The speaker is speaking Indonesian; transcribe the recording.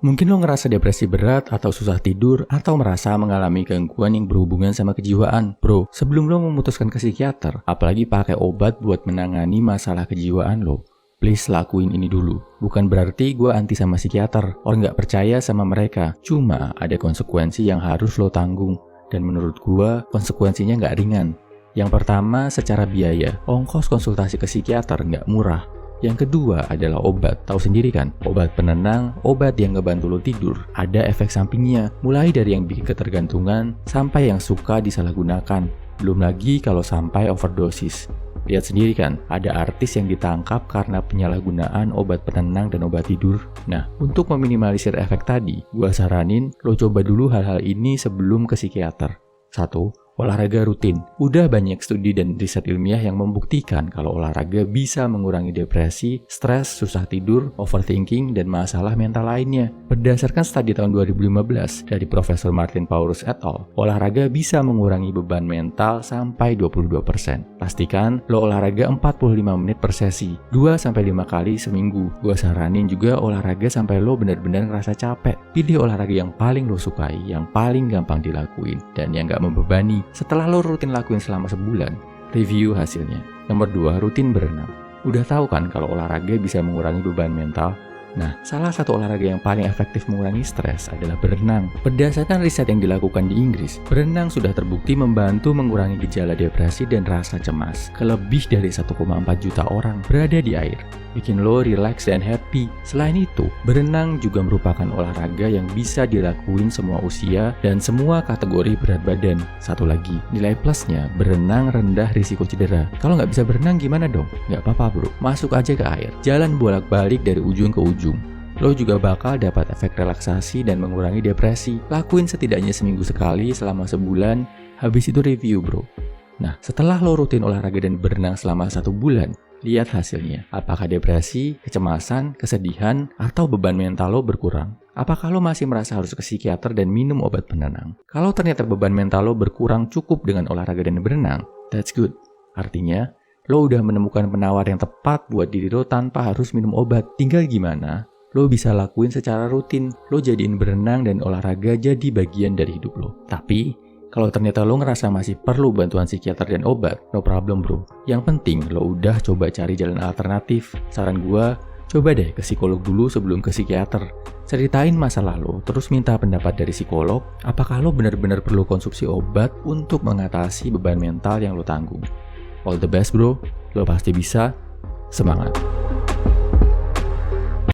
Mungkin lo ngerasa depresi berat atau susah tidur atau merasa mengalami gangguan yang berhubungan sama kejiwaan. Bro, sebelum lo memutuskan ke psikiater, apalagi pakai obat buat menangani masalah kejiwaan lo, please lakuin ini dulu. Bukan berarti gue anti sama psikiater, orang nggak percaya sama mereka. Cuma ada konsekuensi yang harus lo tanggung. Dan menurut gue, konsekuensinya nggak ringan. Yang pertama, secara biaya, ongkos konsultasi ke psikiater nggak murah. Yang kedua adalah obat. Tahu sendiri kan, obat penenang, obat yang ngebantu lo tidur. Ada efek sampingnya, mulai dari yang bikin ketergantungan sampai yang suka disalahgunakan. Belum lagi kalau sampai overdosis. Lihat sendiri kan, ada artis yang ditangkap karena penyalahgunaan obat penenang dan obat tidur. Nah, untuk meminimalisir efek tadi, gua saranin lo coba dulu hal-hal ini sebelum ke psikiater. 1. Olahraga rutin. Udah banyak studi dan riset ilmiah yang membuktikan kalau olahraga bisa mengurangi depresi, stres, susah tidur, overthinking, dan masalah mental lainnya. Berdasarkan studi tahun 2015 dari Profesor Martin Paulus et al., olahraga bisa mengurangi beban mental sampai 22%. Pastikan lo olahraga 45 menit per sesi, 2-5 kali seminggu. Gua saranin juga olahraga sampai lo benar-benar ngerasa capek. Pilih olahraga yang paling lo sukai, yang paling gampang dilakuin, dan yang gak membebani. Setelah lo rutin lakuin selama sebulan, review hasilnya. Nomor 2, rutin berenang. Udah tahu kan kalau olahraga bisa mengurangi beban mental? Nah, salah satu olahraga yang paling efektif mengurangi stres adalah berenang. Berdasarkan riset yang dilakukan di Inggris, berenang sudah terbukti membantu mengurangi gejala depresi dan rasa cemas ke lebih dari 1,4 juta orang berada di air. Bikin lo relax dan happy. Selain itu, berenang juga merupakan olahraga yang bisa dilakuin semua usia dan semua kategori berat badan. Satu lagi, nilai plusnya, berenang rendah risiko cedera. Kalau nggak bisa berenang gimana dong? Nggak apa-apa bro, masuk aja ke air. Jalan bolak-balik dari ujung ke ujung. Lo juga bakal dapat efek relaksasi dan mengurangi depresi. Lakuin setidaknya seminggu sekali selama sebulan, habis itu review bro. Nah, setelah lo rutin olahraga dan berenang selama 1 bulan, lihat hasilnya. Apakah depresi, kecemasan, kesedihan, atau beban mental lo berkurang? Apakah lo masih merasa harus ke psikiater dan minum obat penenang? Kalau ternyata beban mental lo berkurang cukup dengan olahraga dan berenang, that's good. Artinya, lo udah menemukan penawar yang tepat buat diri lo tanpa harus minum obat. Tinggal gimana? Lo bisa lakuin secara rutin. Lo jadiin berenang dan olahraga jadi bagian dari hidup lo. Tapi, kalau ternyata lo ngerasa masih perlu bantuan psikiater dan obat, no problem bro. Yang penting lo udah coba cari jalan alternatif. Saran gua, coba deh ke psikolog dulu sebelum ke psikiater. Ceritain masalah lo, terus minta pendapat dari psikolog. Apakah lo benar-benar perlu konsumsi obat untuk mengatasi beban mental yang lo tanggung? All the best bro, lo pasti bisa. Semangat!